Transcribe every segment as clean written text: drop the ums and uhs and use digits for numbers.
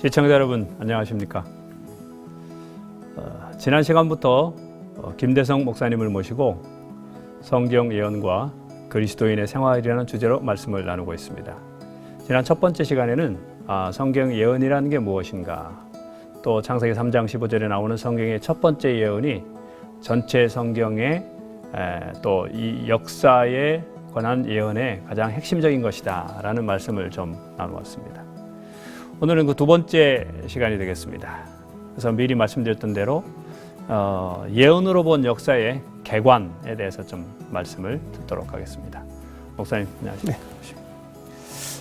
시청자 여러분 안녕하십니까? 지난 시간부터 김대성 목사님을 모시고 성경 예언과 그리스도인의 생활이라는 주제로 말씀을 나누고 있습니다. 지난 첫 번째 시간에는 성경 예언이라는 게 무엇인가, 또 창세기 3장 15절에 나오는 성경의 첫 번째 예언이 전체 성경의 또 이 역사에 관한 예언의 가장 핵심적인 것이다 라는 말씀을 좀 나누었습니다. 오늘은 그 두 번째 시간이 되겠습니다. 그래서 미리 말씀드렸던 대로 예언으로 본 역사의 개관에 대해서 좀 말씀을 듣도록 하겠습니다. 목사님 안녕하십니까?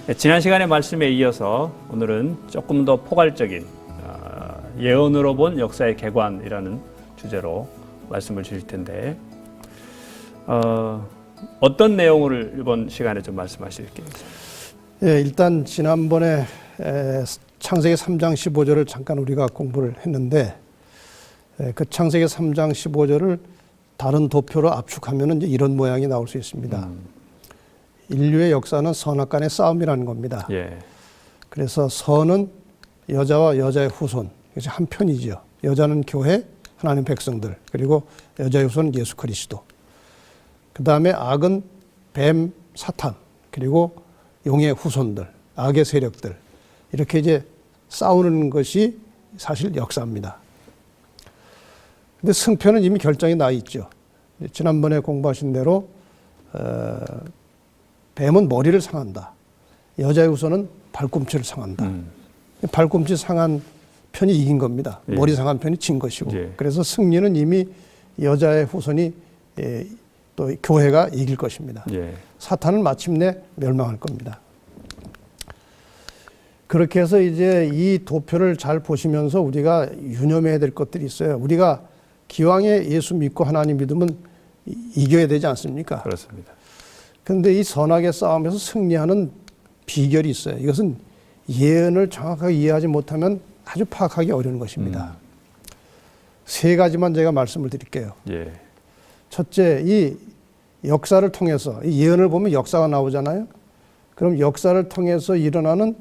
네. 지난 시간의 말씀에 이어서 오늘은 조금 더 포괄적인 예언으로 본 역사의 개관이라는 주제로 말씀을 주실 텐데 어떤 내용을 이번 시간에 좀 말씀하실게요. 예, 일단 지난번에 창세기 3장 15절을 잠깐 우리가 공부를 했는데 그 창세기 3장 15절을 다른 도표로 압축하면 이제 이런 모양이 나올 수 있습니다. 인류의 역사는 선악간의 싸움이라는 겁니다. 예. 그래서 선은 여자와 여자의 후손, 이것이 한 편이죠. 여자는 교회, 하나님 백성들, 그리고 여자의 후손은 예수 그리스도. 그 다음에 악은 뱀, 사탄, 그리고 용의 후손들, 악의 세력들, 이렇게 이제 싸우는 것이 사실 역사입니다. 근데 승패는 이미 결정이 나 있죠. 지난번에 공부하신 대로 뱀은 머리를 상한다. 여자의 후손은 발꿈치를 상한다. 발꿈치 상한 편이 이긴 겁니다. 예. 머리 상한 편이 진 것이고. 예. 그래서 승리는 이미 여자의 후손이 또 교회가 이길 것입니다. 예. 사탄은 마침내 멸망할 겁니다. 그렇게 해서 이제 이 도표를 잘 보시면서 우리가 유념해야 될 것들이 있어요. 우리가 기왕에 예수 믿고 하나님 믿으면 이겨야 되지 않습니까? 그렇습니다. 그런데 이 선악의 싸움에서 승리하는 비결이 있어요. 이것은 예언을 정확하게 이해하지 못하면 아주 파악하기 어려운 것입니다. 세 가지만 제가 말씀을 드릴게요. 예. 첫째, 이 역사를 통해서, 이 예언을 보면 역사가 나오잖아요. 그럼 역사를 통해서 일어나는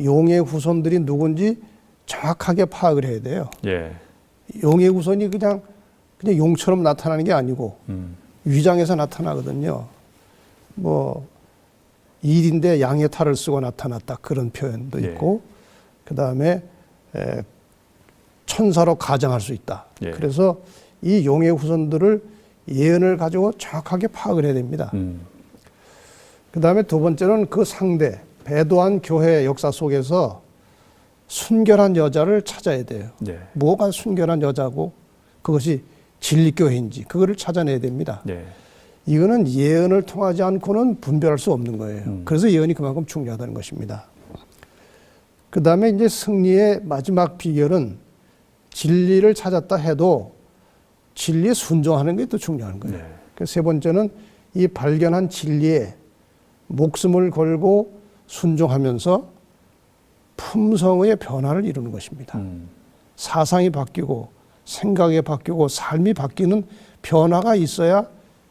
용의 후손들이 누군지 정확하게 파악을 해야 돼요. 예. 용의 후손이 그냥 용처럼 나타나는 게 아니고 위장해서 나타나거든요. 뭐 일인데 양의 탈을 쓰고 나타났다, 그런 표현도 있고, 그 다음에 천사로 가정할 수 있다. 예. 그래서 이 용의 후손들을 예언을 가지고 정확하게 파악을 해야 됩니다. 그 다음에 두 번째는 그 상대, 배도한 교회 역사 속에서 순결한 여자를 찾아야 돼요. 예. 뭐가 순결한 여자고 그것이 진리교회인지 그거를 찾아내야 됩니다. 예. 이거는 예언을 통하지 않고는 분별할 수 없는 거예요. 그래서 예언이 그만큼 중요하다는 것입니다. 그 다음에 이제 승리의 마지막 비결은 진리를 찾았다 해도 진리에 순종하는 게 더 중요한 거예요. 네. 그래서 세 번째는 이 발견한 진리에 목숨을 걸고 순종하면서 품성의 변화를 이루는 것입니다. 사상이 바뀌고 생각이 바뀌고 삶이 바뀌는 변화가 있어야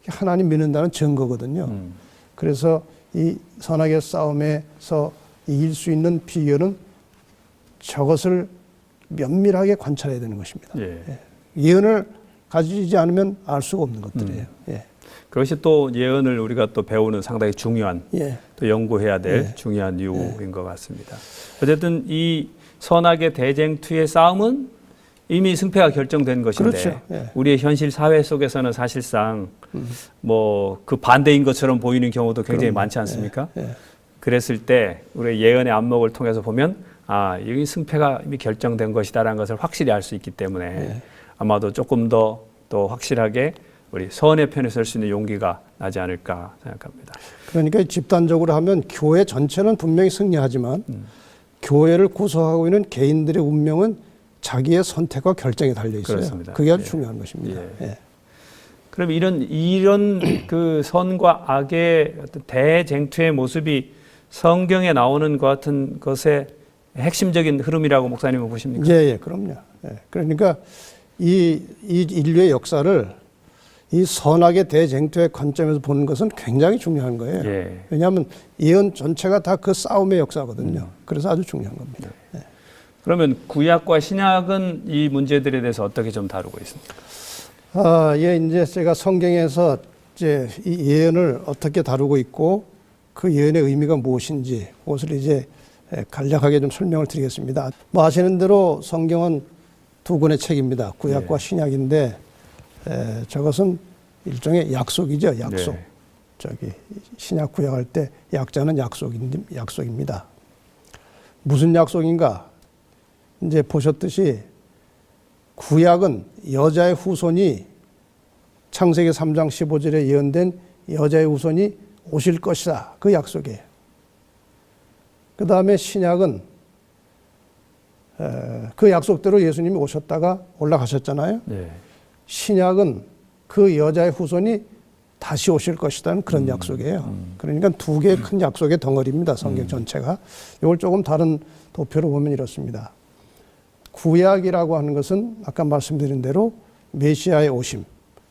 하나님 믿는다는 증거거든요. 그래서 이 선악의 싸움에서 이길 수 있는 비결은 저것을 면밀하게 관찰해야 되는 것입니다. 예. 예언을 가지지 않으면 알 수가 없는 것들이에요. 예. 그것이 또 예언을 우리가 또 배우는 상당히 중요한, 예. 또 연구해야 될 중요한 이유인 것 같습니다. 어쨌든 이 선악의 대쟁투의 싸움은 이미 승패가 결정된 것인데, 그렇죠. 예. 우리의 현실 사회 속에서는 사실상 뭐 그 반대인 것처럼 보이는 경우도 굉장히 많지 않습니까? 예. 그랬을 때 우리의 예언의 안목을 통해서 보면 여기 승패가 이미 결정된 것이다라는 것을 확실히 알 수 있기 때문에 아마도 조금 더 또 확실하게 우리 선의 편에 설 수 있는 용기가 나지 않을까 생각합니다. 그러니까 집단적으로 하면 교회 전체는 분명히 승리하지만 교회를 구성하고 있는 개인들의 운명은 자기의 선택과 결정에 달려 있어요. 그렇습니다. 그게 아주 중요한 것입니다. 예. 그럼 이런 그 선과 악의 어떤 대쟁투의 모습이 성경에 나오는 것 같은 것의 핵심적인 흐름이라고 목사님은 보십니까? 예, 그럼요. 예. 그러니까 이 인류의 역사를 이 선악의 대쟁투의 관점에서 보는 것은 굉장히 중요한 거예요. 예. 왜냐하면 예언 전체가 다 그 싸움의 역사거든요. 그래서 아주 중요한 겁니다. 예. 그러면 구약과 신약은 이 문제들에 대해서 어떻게 좀 다루고 있습니까? 예, 이제 제가 성경에서 이제 이 예언을 어떻게 다루고 있고 그 예언의 의미가 무엇인지 그것을 이제 간략하게 좀 설명을 드리겠습니다. 뭐 아시는 대로 성경은 두 권의 책입니다. 구약과 신약인데 저것은 일종의 약속이죠. 약속. 네. 저기 신약 구약할 때 약자는 약속입니다. 무슨 약속인가? 이제 보셨듯이 구약은 여자의 후손이 창세기 3장 15절에 예언된 여자의 후손이 오실 것이다. 그 약속이에요. 그 다음에 신약은 그 약속대로 예수님이 오셨다가 올라가셨잖아요. 네. 신약은 그 여자의 후손이 다시 오실 것이라는 그런 약속이에요. 그러니까 두 개의 큰 약속의 덩어리입니다. 성경 전체가. 이걸 조금 다른 도표로 보면 이렇습니다. 구약이라고 하는 것은 아까 말씀드린 대로 메시아의 오심,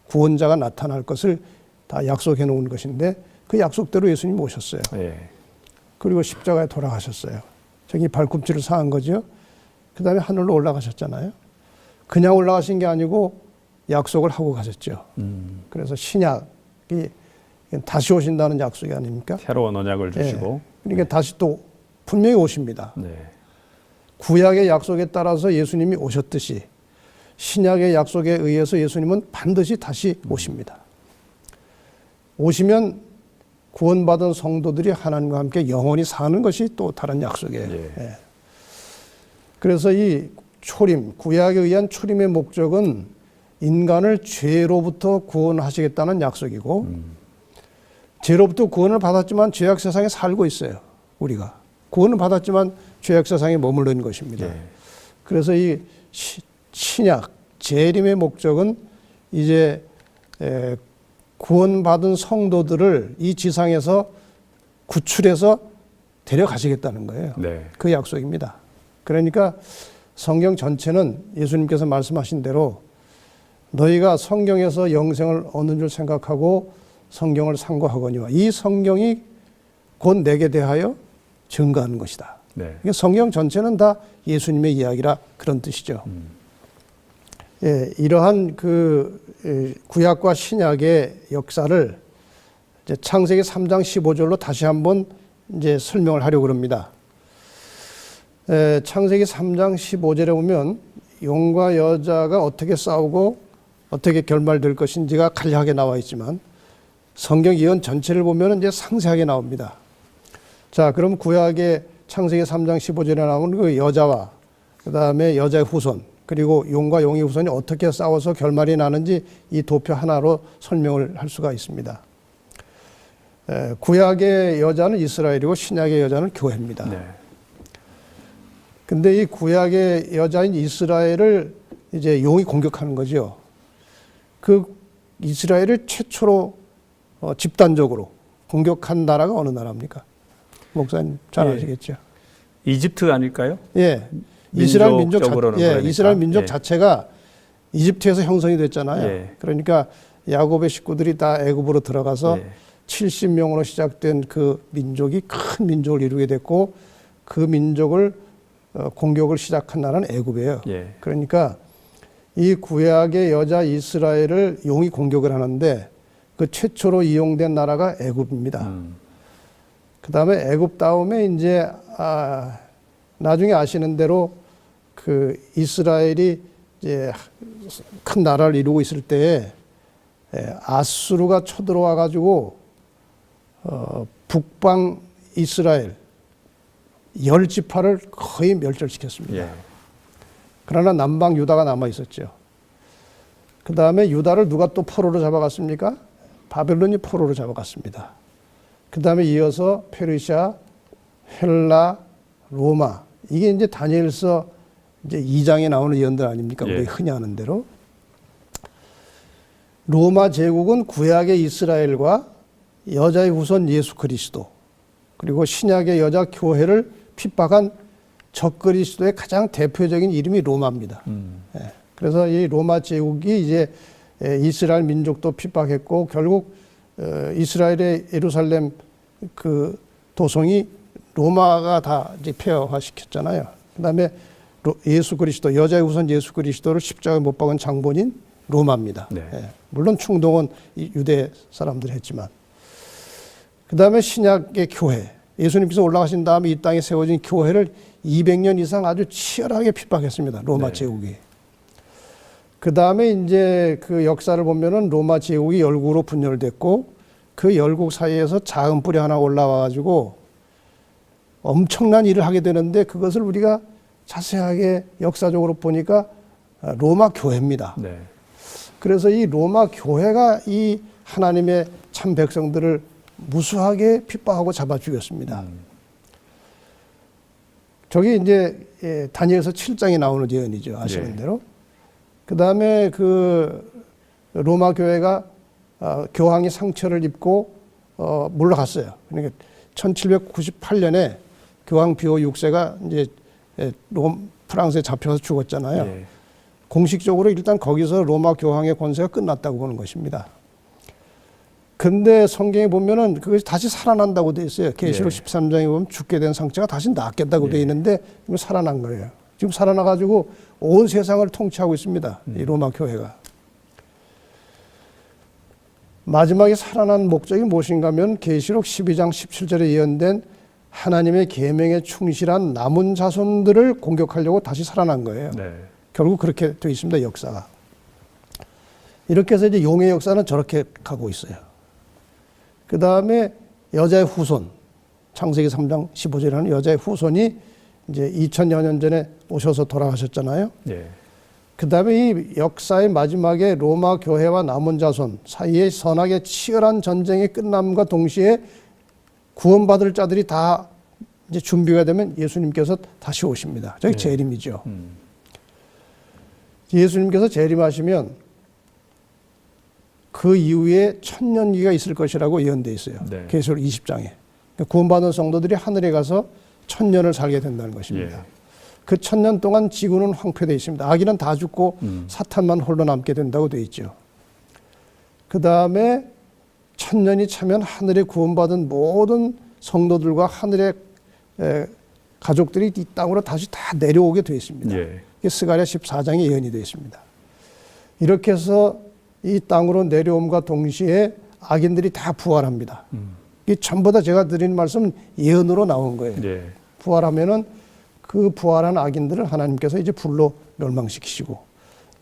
구원자가 나타날 것을 다 약속해 놓은 것인데 그 약속대로 예수님 오셨어요. 네. 그리고 십자가에 돌아가셨어요. 저기 발꿈치를 상한 거죠. 그 다음에 하늘로 올라가셨잖아요. 그냥 올라가신 게 아니고 약속을 하고 가셨죠. 그래서 신약이 다시 오신다는 약속이 아닙니까? 새로운 언약을 주시고. 그러니까 다시 또 분명히 오십니다. 네. 구약의 약속에 따라서 예수님이 오셨듯이 신약의 약속에 의해서 예수님은 반드시 다시 오십니다. 오시면 구원받은 성도들이 하나님과 함께 영원히 사는 것이 또 다른 약속이에요. 예. 그래서 이 초림, 구약에 의한 초림의 목적은 인간을 죄로부터 구원하시겠다는 약속이고 죄로부터 구원을 받았지만 죄악 세상에 살고 있어요. 우리가. 구원을 받았지만 죄악 세상에 머물러 있는 것입니다. 그래서 이 신약, 재림의 목적은 이제 구원받은 성도들을 이 지상에서 구출해서 데려가시겠다는 거예요. 네. 그 약속입니다. 그러니까 성경 전체는 예수님께서 말씀하신 대로 너희가 성경에서 영생을 얻는 줄 생각하고 성경을 상고하거니와 이 성경이 곧 내게 대하여 증거하는 것이다. 네. 그러니까 성경 전체는 다 예수님의 이야기라 그런 뜻이죠. 예, 이러한 그 구약과 신약의 역사를 이제 창세기 3장 15절로 다시 한번 이제 설명을 하려고 합니다. 창세기 3장 15절에 보면 용과 여자가 어떻게 싸우고 어떻게 결말될 것인지가 간략하게 나와 있지만 성경 예언 전체를 보면 이제 상세하게 나옵니다. 자, 그럼 구약의 창세기 3장 15절에 나오는 그 여자와 그 다음에 여자의 후손 그리고 용과 용의 후손이 어떻게 싸워서 결말이 나는지 이 도표 하나로 설명을 할 수가 있습니다. 구약의 여자는 이스라엘이고 신약의 여자는 교회입니다. 네. 근데 이 구약의 여자인 이스라엘을 이제 용이 공격하는 거죠. 그 이스라엘을 최초로 집단적으로 공격한 나라가 어느 나라입니까? 목사님 잘 아시겠죠? 이집트 아닐까요? 예. 이스라엘 민족 그러니까. 이스라엘 민족 자체가 이집트에서 형성이 됐잖아요. 그러니까 야곱의 식구들이 다 애굽으로 들어가서 70명으로 시작된 그 민족이 큰 민족을 이루게 됐고 그 민족을 공격을 시작한 나라는 애굽이에요. 그러니까 이 구약의 여자 이스라엘을 용이 공격을 하는데 그 최초로 이용된 나라가 애굽입니다. 그 다음에 애굽 다음에 이제 나중에 아시는 대로 그 이스라엘이 이제 큰 나라를 이루고 있을 때에 아수르가 쳐들어와 가지고 북방 이스라엘 10지파를 거의 멸절시켰습니다. 그러나 남방 유다가 남아 있었죠. 그 다음에 유다를 누가 또 포로로 잡아갔습니까? 바벨론이 포로로 잡아갔습니다. 그 다음에 이어서 페르시아, 헬라, 로마. 이게 이제 다니엘서 이제 2장에 나오는 예언들 아닙니까? 우리 흔히 아는 대로. 로마 제국은 구약의 이스라엘과 여자의 후손 예수 그리스도 그리고 신약의 여자 교회를 핍박한 적그리스도의 가장 대표적인 이름이 로마입니다. 그래서 이 로마 제국이 이제 이스라엘 민족도 핍박했고 결국 이스라엘의 예루살렘 그 도성이 로마가 다 이제 폐허화시켰잖아요. 그다음에 예수 그리스도, 여자의 후손 예수 그리스도를 십자가에 못 박은 장본인 로마입니다. 네. 예. 물론 충동은 유대 사람들이 했지만. 그 다음에 신약의 교회, 예수님께서 올라가신 다음에 이 땅에 세워진 교회를 200년 이상 아주 치열하게 핍박했습니다. 로마 네. 제국이. 그 다음에 이제 그 역사를 보면은 로마 제국이 열국으로 분열됐고 그 열국 사이에서 작은 뿌리 하나 올라와가지고 엄청난 일을 하게 되는데 그것을 우리가 자세하게 역사적으로 보니까 로마 교회입니다. 네. 그래서 이 로마 교회가 이 하나님의 참 백성들을 무수하게 핍박하고 잡아 죽였습니다. 저기 이제 다니엘서 7장에 나오는 예언이죠. 아시는 네. 대로. 그 다음에 그 로마 교회가 교황이 상처를 입고 물러갔어요. 그러니까 1798년에 교황 비오 6세가 이제 프랑스에 잡혀서 죽었잖아요. 네. 공식적으로 일단 거기서 로마 교황의 권세가 끝났다고 보는 것입니다. 근데 성경에 보면은 그것이 다시 살아난다고 돼 있어요. 계시록 네. 13장에 보면 죽게 된 상처가 다시 낫겠다고 돼 있는데 지금 살아난 거예요. 지금 살아나가지고 온 세상을 통치하고 있습니다. 이 로마 교회가. 마지막에 살아난 목적이 무엇인가 하면 계시록 12장 17절에 예언된 하나님의 계명에 충실한 남은 자손들을 공격하려고 다시 살아난 거예요. 네. 결국 그렇게 되어 있습니다. 역사가. 이렇게 해서 이제 용의 역사는 저렇게 가고 있어요. 그 다음에 여자의 후손, 창세기 3장 15절에 하는 여자의 후손이 이제 2000여 년 전에 오셔서 돌아가셨잖아요. 네. 그 다음에 이 역사의 마지막에 로마 교회와 남은 자손 사이에 선악의 치열한 전쟁이 끝남과 동시에 구원받을 자들이 다 이제 준비가 되면 예수님께서 다시 오십니다. 저기 재림이죠. 예수님께서 재림하시면 그 이후에 천년기가 있을 것이라고 예언되어 있어요. 네. 계시록 20장에. 구원받은 성도들이 하늘에 가서 천년을 살게 된다는 것입니다. 예. 그 천년 동안 지구는 황폐되어 있습니다. 아기는 다 죽고 사탄만 홀로 남게 된다고 되어 있죠. 그 다음에 천년이 차면 하늘에 구원받은 모든 성도들과 하늘의 가족들이 이 땅으로 다시 다 내려오게 되어 있습니다. 예. 이게 스가랴 14장에 예언이 되어 있습니다. 이렇게 해서 이 땅으로 내려옴과 동시에 악인들이 다 부활합니다. 이게 전부 다 제가 드리는 말씀은 예언으로 나온 거예요. 예. 부활하면은 그 부활한 악인들을 하나님께서 이제 불로 멸망시키시고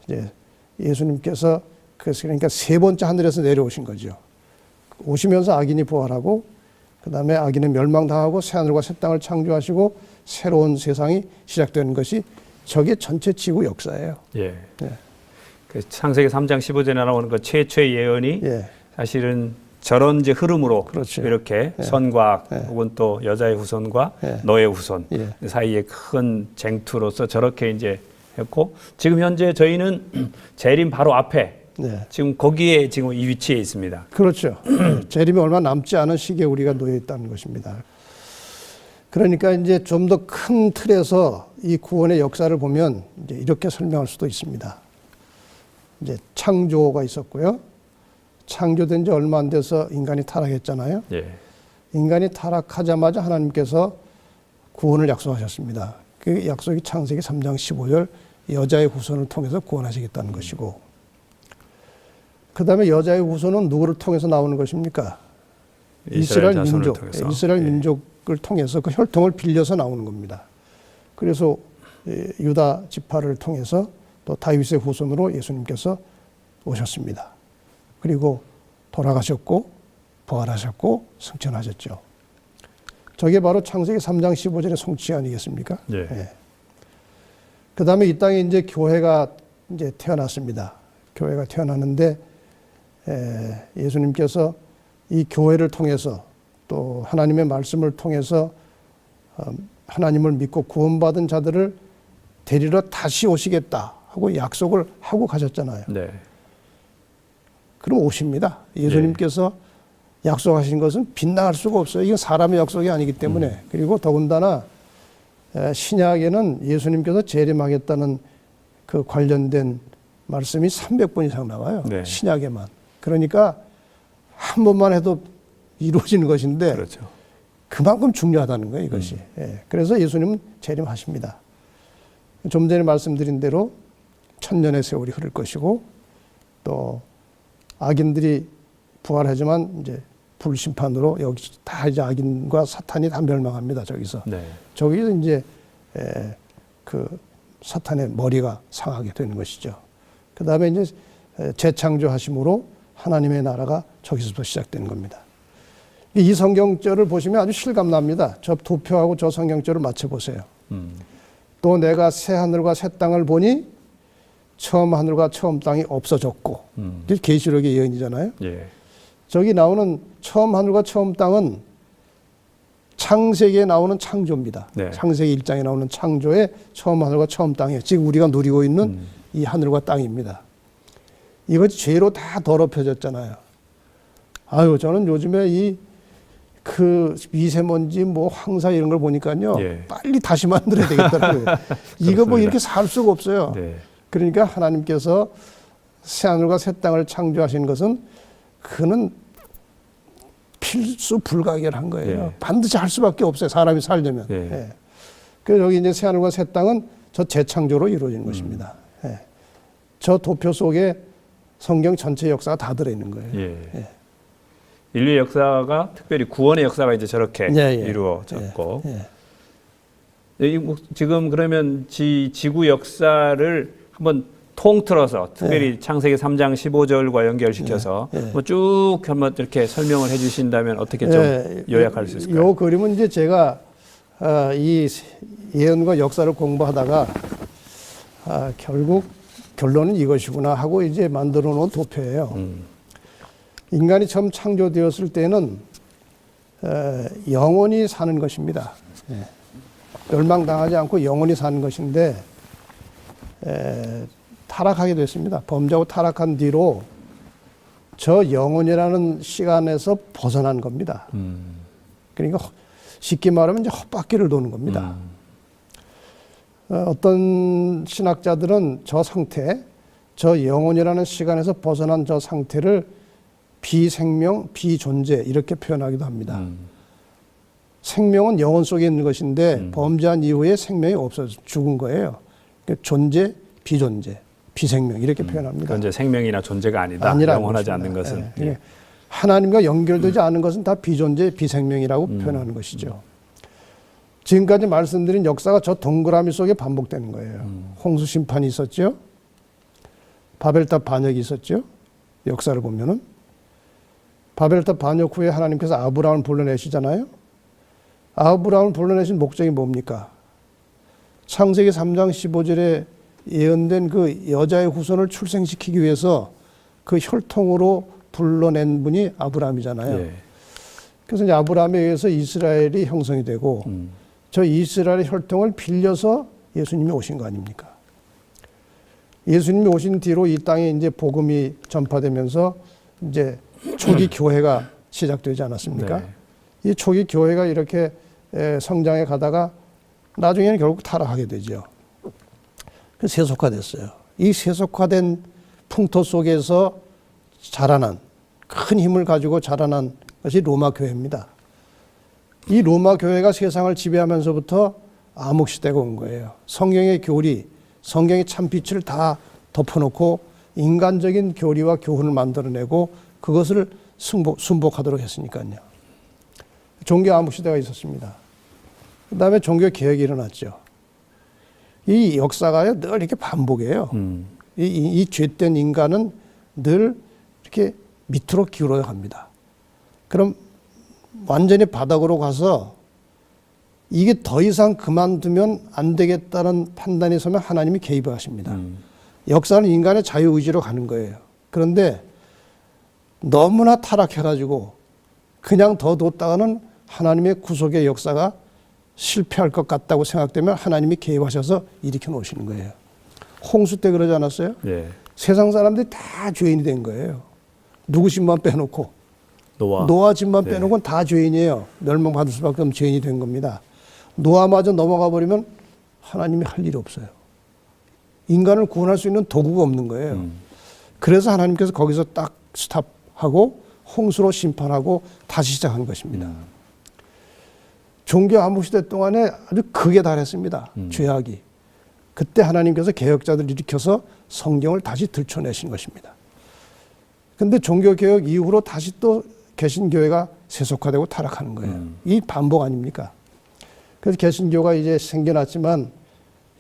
이제 예수님께서 그러니까 세 번째 하늘에서 내려오신 거죠. 오시면서 악인이 부활하고 그 다음에 악인은 멸망당하고 새 하늘과 새 땅을 창조하시고 새로운 세상이 시작되는 것이 저게 전체 지구 역사예요. 예. 예. 그 창세기 3장 15절에 나오는 그 최초의 예언이 예. 사실은 저런 이제 흐름으로 그렇죠. 이렇게 예. 선과 예. 혹은 또 여자의 후손과 예. 너의 후손 예. 사이에 큰 쟁투로서 저렇게 이제 했고 지금 현재 저희는 재림 바로 앞에 네. 지금 거기에 지금 이 위치에 있습니다. 그렇죠. 재림이 얼마 남지 않은 시기에 우리가 놓여 있다는 것입니다. 그러니까 이제 좀 더 큰 틀에서 이 구원의 역사를 보면 이제 이렇게 설명할 수도 있습니다. 이제 창조가 있었고요. 창조된 지 얼마 안 돼서 인간이 타락했잖아요. 예. 인간이 타락하자마자 하나님께서 구원을 약속하셨습니다. 그 약속이 창세기 3장 15절 여자의 후손을 통해서 구원하시겠다는 것이고 그 다음에 여자의 후손은 누구를 통해서 나오는 것입니까? 이스라엘 자손을 민족, 통해서. 이스라엘 예. 민족을 통해서 그 혈통을 빌려서 나오는 겁니다. 그래서 유다 지파를 통해서 또 다윗의 후손으로 예수님께서 오셨습니다. 그리고 돌아가셨고 부활하셨고 승천하셨죠. 저게 바로 창세기 3장 15절의 성취 아니겠습니까? 예. 예. 그 다음에 이 땅에 이제 교회가 이제 태어났습니다. 교회가 태어났는데 예수님께서 이 교회를 통해서 또 하나님의 말씀을 통해서 하나님을 믿고 구원받은 자들을 데리러 다시 오시겠다 하고 약속을 하고 가셨잖아요. 네. 그럼 오십니다. 예수님께서 약속하신 것은 빗나갈 수가 없어요. 이건 사람의 약속이 아니기 때문에. 그리고 더군다나 신약에는 예수님께서 재림하겠다는 그 관련된 말씀이 300번 이상 나와요. 네. 신약에만. 그러니까 한 번만 해도 이루어지는 것인데 그렇죠. 그만큼 중요하다는 거예요, 이것이. 예. 그래서 예수님은 재림하십니다. 좀 전에 말씀드린 대로 천년의 세월이 흐를 것이고 또 악인들이 부활하지만 이제 불심판으로 여기 다 이제 악인과 사탄이 다 멸망합니다. 저기서. 네. 저기서 이제 그 사탄의 머리가 상하게 되는 것이죠. 그 다음에 이제 재창조하심으로 하나님의 나라가 저기서부터 시작되는 겁니다. 이 성경절을 보시면 아주 실감납니다. 저 도표하고 저 성경절을 맞춰보세요. 또 내가 새 하늘과 새 땅을 보니 처음 하늘과 처음 땅이 없어졌고 이게 계시록의 예언이잖아요. 예. 저기 나오는 처음 하늘과 처음 땅은 창세기에 나오는 창조입니다. 네. 창세기 1장에 나오는 창조의 처음 하늘과 처음 땅이에요. 지금 우리가 누리고 있는 이 하늘과 땅입니다. 이것이 죄로 다 더럽혀졌잖아요. 아유, 저는 요즘에 그 미세먼지 뭐 황사 이런 걸 보니까요. 예. 빨리 다시 만들어야 되겠더라고요. 이거 뭐 이렇게 살 수가 없어요. 네. 그러니까 하나님께서 새 하늘과 새 땅을 창조하신 것은 그는 필수 불가결한 거예요. 예. 반드시 할 수밖에 없어요. 사람이 살려면. 예. 예. 그래서 여기 이제 새 하늘과 새 땅은 저 재창조로 이루어진 것입니다. 예. 저 도표 속에 성경 전체 역사가 다 들어있는 거예요. 예. 예. 인류의 역사가 특별히 구원의 역사가 이제 저렇게 예, 예. 이루어졌고 예. 지금 그러면 지구 역사를 한번 통틀어서 특별히 창세기 3장 15절과 연결시켜서 뭐 쭉 한번 이렇게 설명을 해주신다면 어떻게 좀 요약할 수 있을까요? 이 그림은 이제 제가 이 예언과 역사를 공부하다가 결국 결론은 이것이구나 하고 이제 만들어 놓은 도표예요. 인간이 처음 창조되었을 때는 영원히 사는 것입니다. 멸망당하지 않고 영원히 사는 것인데 타락하게 됐습니다. 범죄하고 타락한 뒤로 저 영원이라는 시간에서 벗어난 겁니다. 그러니까 쉽게 말하면 이제 헛바퀴를 도는 겁니다. 어떤 신학자들은 저 상태, 저 영원이라는 시간에서 벗어난 저 상태를 비생명, 비존재 이렇게 표현하기도 합니다. 생명은 영혼 속에 있는 것인데 범죄한 이후에 생명이 없어져 죽은 거예요. 그러니까 존재, 비존재, 비생명 이렇게 표현합니다. 그건 이제 생명이나 존재가 아니다. 영원하지 않는 것은. 예. 예. 하나님과 연결되지 않은 것은 다 비존재, 비생명이라고 표현하는 것이죠. 지금까지 말씀드린 역사가 저 동그라미 속에 반복되는 거예요. 홍수 심판이 있었죠. 바벨탑 반역이 있었죠. 역사를 보면은 바벨탑 반역 후에 하나님께서 아브라함을 불러내시잖아요. 아브라함을 불러내신 목적이 뭡니까? 창세기 3장 15절에 예언된 그 여자의 후손을 출생시키기 위해서 그 혈통으로 불러낸 분이 아브라함이잖아요. 예. 그래서 이제 아브라함에 의해서 이스라엘이 형성이 되고 저 이스라엘의 혈통을 빌려서 예수님이 오신 거 아닙니까? 예수님이 오신 뒤로 이 땅에 이제 복음이 전파되면서 이제 초기 교회가 시작되지 않았습니까? 네. 이 초기 교회가 이렇게 성장해 가다가 나중에는 결국 타락하게 되죠. 그래서 세속화됐어요. 이 세속화된 풍토 속에서 자라난 큰 힘을 가지고 자라난 것이 로마 교회입니다. 이 로마 교회가 세상을 지배하면서부터 암흑시대가 온 거예요. 성경의 교리, 성경의 참빛을 다 덮어놓고 인간적인 교리와 교훈을 만들어내고 그것을 순복하도록 했으니까요. 종교 암흑시대가 있었습니다. 그 다음에 종교 개혁이 일어났죠. 이 역사가요 늘 이렇게 반복해요. 이 죄된 인간은 늘 이렇게 밑으로 기울어 갑니다. 그럼 완전히 바닥으로 가서 이게 더 이상 그만두면 안 되겠다는 판단이 서면 하나님이 개입을 하십니다. 역사는 인간의 자유의지로 가는 거예요. 그런데 너무나 타락해가지고 그냥 더 뒀다가는 하나님의 구속의 역사가 실패할 것 같다고 생각되면 하나님이 개입하셔서 일으켜 놓으시는 거예요. 홍수 때 그러지 않았어요? 예. 세상 사람들이 다 죄인이 된 거예요. 누구 집만 빼놓고 노아 집만 빼놓고는 다 죄인이에요. 멸망받을 수밖에 없는 죄인이 된 겁니다. 노아마저 넘어가 버리면 하나님이 할 일이 없어요. 인간을 구원할 수 있는 도구가 없는 거예요. 그래서 하나님께서 거기서 딱 스탑하고 홍수로 심판하고 다시 시작한 것입니다. 종교 암흑시대 동안에 아주 극에 달했습니다. 죄악이. 그때 하나님께서 개혁자들을 일으켜서 성경을 다시 들춰내신 것입니다. 근데 종교개혁 이후로 다시 또 개신교회가 세속화되고 타락하는 거예요. 이 반복 아닙니까? 그래서 개신교가 이제 생겨났지만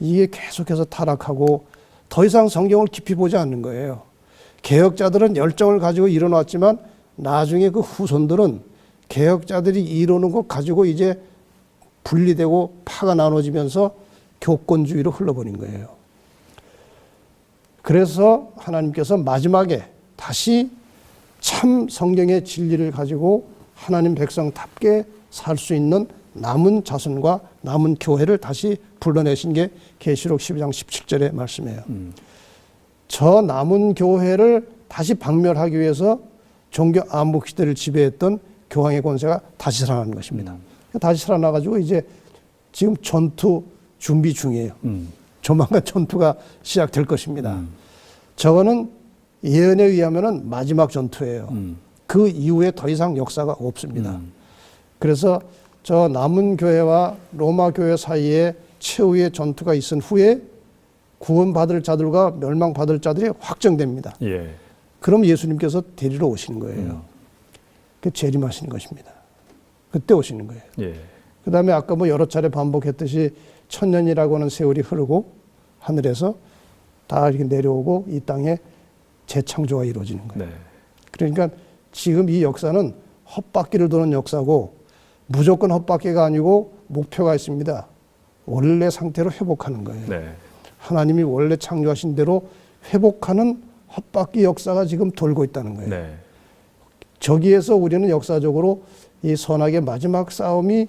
이게 계속해서 타락하고 더 이상 성경을 깊이 보지 않는 거예요. 개혁자들은 열정을 가지고 일어났지만 나중에 그 후손들은 개혁자들이 이루는 것 가지고 이제 분리되고 파가 나눠지면서 교권주의로 흘러버린 거예요. 그래서 하나님께서 마지막에 다시 참 성경의 진리를 가지고 하나님 백성답게 살 수 있는 남은 자손과 남은 교회를 다시 불러내신 게 계시록 12장 17절의 말씀이에요. 저 남은 교회를 다시 박멸하기 위해서 종교 암묵 시대를 지배했던 교황의 권세가 다시 살아나는 것입니다. 다시 살아나가지고 이제 지금 전투 준비 중이에요. 조만간 전투가 시작될 것입니다. 저거는 예언에 의하면 마지막 전투예요. 그 이후에 더 이상 역사가 없습니다. 그래서 저 남은 교회와 로마 교회 사이에 최후의 전투가 있은 후에 구원받을 자들과 멸망받을 자들이 확정됩니다. 예. 그럼 예수님께서 데리러 오시는 거예요. 그 재림하시는 것입니다. 그때 오시는 거예요. 예. 그 다음에 아까 뭐 여러 차례 반복했듯이 천년이라고 하는 세월이 흐르고 하늘에서 다 이렇게 내려오고 이 땅에 재창조가 이루어지는 거예요. 네. 그러니까 지금 이 역사는 헛바퀴를 도는 역사고 무조건 헛바퀴가 아니고 목표가 있습니다. 원래 상태로 회복하는 거예요. 네. 하나님이 원래 창조하신 대로 회복하는 헛바퀴 역사가 지금 돌고 있다는 거예요. 네. 저기에서 우리는 역사적으로 이 선악의 마지막 싸움이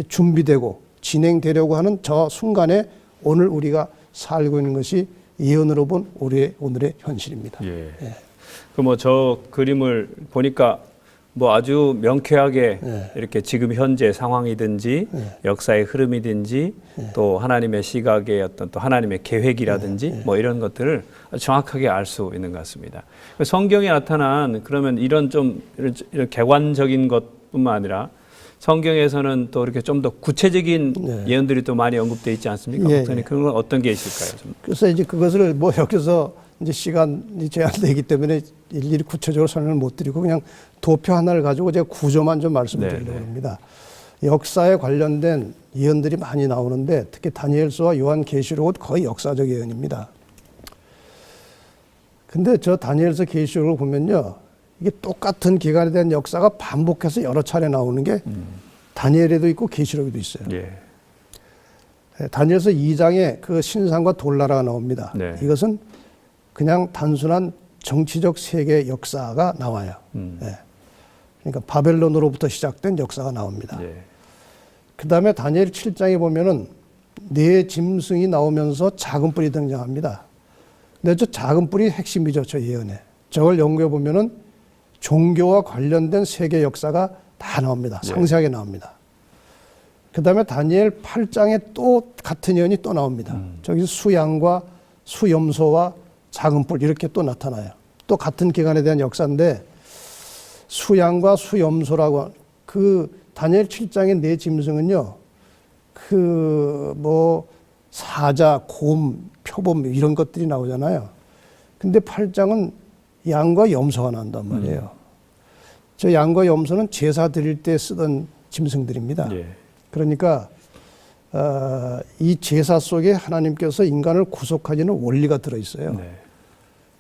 준비되고 진행되려고 하는 저 순간에 오늘 우리가 살고 있는 것이 예언으로 본 오늘의 현실입니다. 예. 그 뭐 저 그림을 보니까 뭐 아주 명쾌하게 이렇게 지금 현재 상황이든지 역사의 흐름이든지 또 하나님의 시각의 어떤 또 하나님의 계획이라든지 뭐 이런 것들을 정확하게 알 수 있는 것 같습니다. 성경에 나타난 그러면 이런 좀 이런 객관적인 것뿐만 아니라 성경에서는 또 이렇게 좀 더 구체적인 예언들이 또 많이 언급되어 있지 않습니까? 목사님, 그런 건 어떤 게 있을까요? 좀. 그래서 이제 그것을 뭐 여기서 이제 시간이 제한되기 때문에 일일이 구체적으로 설명을 못 드리고 그냥 도표 하나를 가지고 제가 구조만 좀 말씀드리려고 합니다. 역사에 관련된 예언들이 많이 나오는데 특히 다니엘서와 요한계시록은 거의 역사적 예언입니다. 근데 저 다니엘서 계시록을 보면요. 이게 똑같은 기간에 대한 역사가 반복해서 여러 차례 나오는 게 다니엘에도 있고 계시록에도 있어요. 예. 다니엘서 2장에 그 신상과 돌나라가 나옵니다. 네. 이것은 그냥 단순한 정치적 세계 역사가 나와요. 그러니까 바벨론으로부터 시작된 역사가 나옵니다. 예. 그 다음에 다니엘 7장에 보면은 네 짐승이 나오면서 작은 뿔이 등장합니다. 근데 저 작은 뿔이 핵심이죠, 저 예언에. 저걸 연구해 보면은 종교와 관련된 세계 역사가 다 나옵니다. 상세하게 나옵니다. 그 다음에 다니엘 8장에 또 같은 예언이 또 나옵니다. 저기서 수양과 수염소와 작은 뿔 이렇게 또 나타나요. 또 같은 기간에 대한 역사인데 수양과 수염소라고 그 다니엘 7장의 네 짐승은요. 그 뭐 사자, 곰, 표범 이런 것들이 나오잖아요. 근데 8장은 양과 염소가 나온단 말이에요. 저 양과 염소는 제사 드릴 때 쓰던 짐승들입니다. 예. 그러니까 이 제사 속에 하나님께서 인간을 구속하시는 원리가 들어있어요. 네.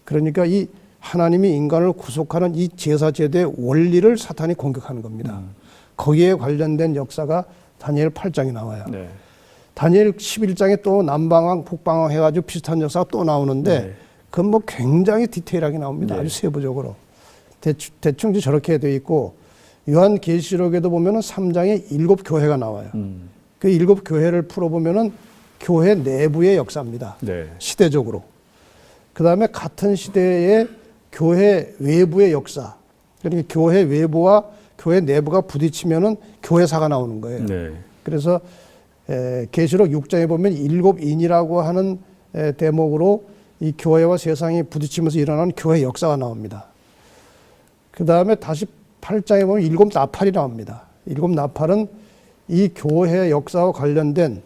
그러니까 이 하나님이 인간을 구속하는 이 제사 제도의 원리를 사탄이 공격하는 겁니다. 거기에 관련된 역사가 다니엘 8장에 나와요. 네. 다니엘 11장에 또 남방왕, 북방왕 해가지고 비슷한 역사가 또 나오는데 그건 뭐 굉장히 디테일하게 나옵니다. 아주 세부적으로. 대충 저렇게 되어 있고 요한계시록에도 보면은 3장에 7교회가 나와요. 그 7교회를 풀어보면은 교회 내부의 역사입니다. 네. 시대적으로. 그 다음에 같은 시대의 교회 외부의 역사. 그러니까 교회 외부와 교회 내부가 부딪히면은 교회사가 나오는 거예요. 네. 그래서 계시록 6장에 보면 7인이라고 하는 대목으로 이 교회와 세상이 부딪히면서 일어나는 교회 역사가 나옵니다. 그 다음에 다시 8장에 보면 7나팔이 나옵니다. 7나팔은 이 교회 역사와 관련된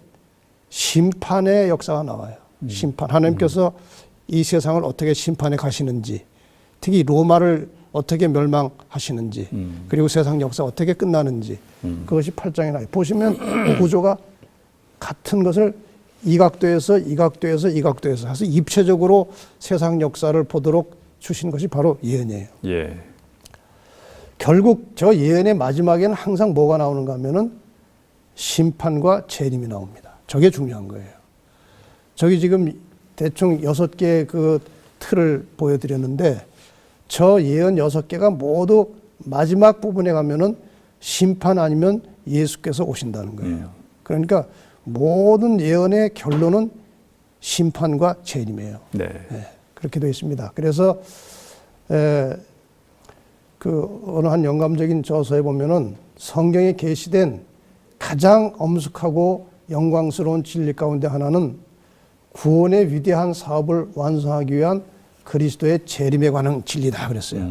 심판의 역사가 나와요. 심판. 하나님께서 이 세상을 어떻게 심판해 가시는지, 특히 로마를 어떻게 멸망하시는지, 그리고 세상 역사 어떻게 끝나는지, 그것이 8장에 나와요. 보시면 구조가 같은 것을 이 각도에서 이 각도에서 이 각도에서 해서 입체적으로 세상 역사를 보도록 주신 것이 바로 예언이에요. 예. 결국 저 예언의 마지막에는 항상 뭐가 나오는가 하면은 심판과 재림이 나옵니다. 저게 중요한 거예요. 저기 지금 대충 6개의 그 틀을 보여드렸는데 저 예언 6개가 모두 마지막 부분에 가면은 심판 아니면 예수께서 오신다는 거예요. 그러니까 모든 예언의 결론은 심판과 재림이에요. 네. 네, 그렇게 되어 있습니다. 그래서 그 어느 한 영감적인 저서에 보면은 성경에 계시된 가장 엄숙하고 영광스러운 진리 가운데 하나는 구원의 위대한 사업을 완성하기 위한 그리스도의 재림에 관한 진리다 그랬어요.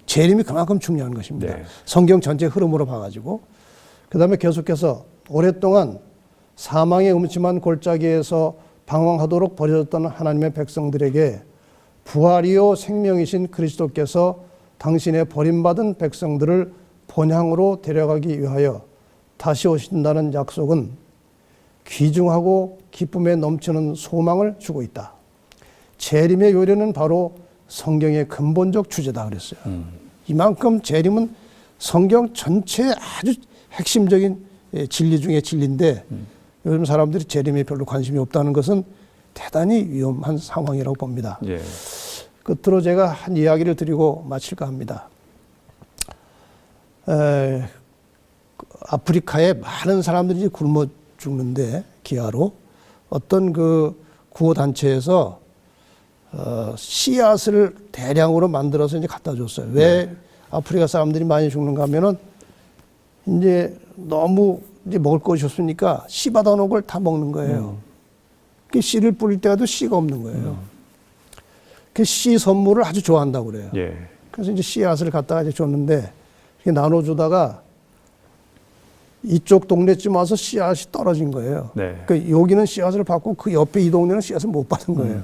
재림이 그만큼 중요한 것입니다. 네. 성경 전체 흐름으로 봐가지고 그 다음에 계속해서 오랫동안 사망의 음침한 골짜기에서 방황하도록 버려졌던 하나님의 백성들에게 부활이요 생명이신 그리스도께서 당신의 버림받은 백성들을 본향으로 데려가기 위하여 다시 오신다는 약속은 귀중하고 기쁨에 넘치는 소망을 주고 있다. 재림의 요령은 바로 성경의 근본적 주제다 그랬어요. 이만큼 재림은 성경 전체의 아주 핵심적인 진리 중에 진리인데 요즘 사람들이 재림에 별로 관심이 없다는 것은 대단히 위험한 상황이라고 봅니다. 예. 끝으로 제가 한 이야기를 드리고 마칠까 합니다. 아프리카에 많은 사람들이 굶어 죽는데 기아로 어떤 그 구호단체에서 씨앗을 대량으로 만들어서 이제 갖다 줬어요. 왜 아프리카 사람들이 많이 죽는가 하면은 이제 너무 이제 먹을 것이 없으니까 씨 받아놓은 걸 다 먹는 거예요. 그 씨를 뿌릴 때도 씨가 없는 거예요. 그 씨 선물을 아주 좋아한다고 그래요. 예. 그래서 이제 씨앗을 갖다가 이제 줬는데 이렇게 나눠주다가 이쪽 동네쯤 와서 씨앗이 떨어진 거예요. 네. 그 여기는 씨앗을 받고 그 옆에 이 동네는 씨앗을 못 받은 거예요.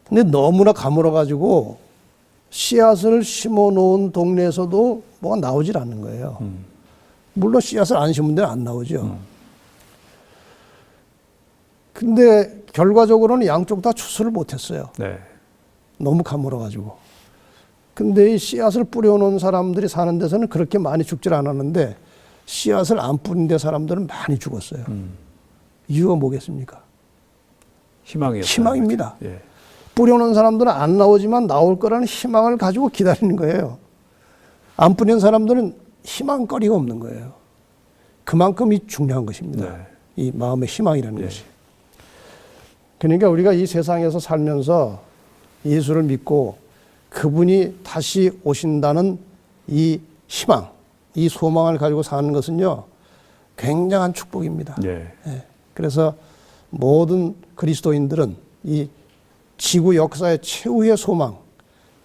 근데 너무나 가물어가지고 씨앗을 심어 놓은 동네에서도 뭐가 나오질 않는 거예요. 물론 씨앗을 안 심은 데는 안 나오죠. 근데 결과적으로는 양쪽 다 추수를 못했어요. 네. 너무 가물어가지고. 근데 이 씨앗을 뿌려놓은 사람들이 사는 데서는 그렇게 많이 죽질 않았는데 씨앗을 안 뿌린 데 사람들은 많이 죽었어요. 이유가 뭐겠습니까? 희망이었어요. 희망입니다. 예. 뿌려놓은 사람들은 안 나오지만 나올 거라는 희망을 가지고 기다리는 거예요. 안 뿌린 사람들은 희망거리가 없는 거예요. 그만큼 이 중요한 것입니다. 네. 이 마음의 희망이라는 예. 것이. 그러니까 우리가 이 세상에서 살면서 예수를 믿고 그분이 다시 오신다는 이 희망, 이 소망을 가지고 사는 것은요, 굉장한 축복입니다. 예. 예. 그래서 모든 그리스도인들은 이 지구 역사의 최후의 소망,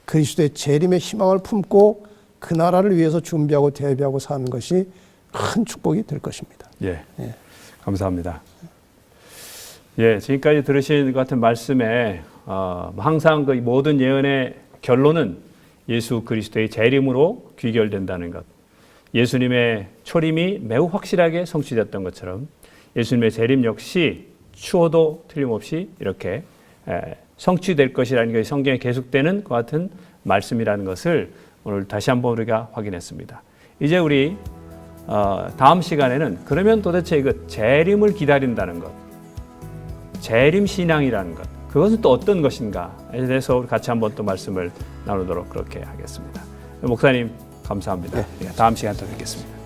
그리스도의 재림의 희망을 품고 그 나라를 위해서 준비하고 대비하고 사는 것이 큰 축복이 될 것입니다. 예. 예. 감사합니다. 예, 지금까지 들으신 것 같은 말씀에 항상 그 모든 예언의 결론은 예수 그리스도의 재림으로 귀결된다는 것. 예수님의 초림이 매우 확실하게 성취됐던 것처럼 예수님의 재림 역시 추호도 틀림없이 이렇게 성취될 것이라는 것이 성경에 계속되는 것 같은 말씀이라는 것을 오늘 다시 한번 우리가 확인했습니다. 이제 우리 다음 시간에는 그러면 도대체 그 재림을 기다린다는 것, 재림 신앙이라는 것, 그것은 또 어떤 것인가에 대해서 우리 같이 한번 또 말씀을 나누도록 그렇게 하겠습니다. 목사님 감사합니다. 네. 다음 시간에 또 뵙겠습니다.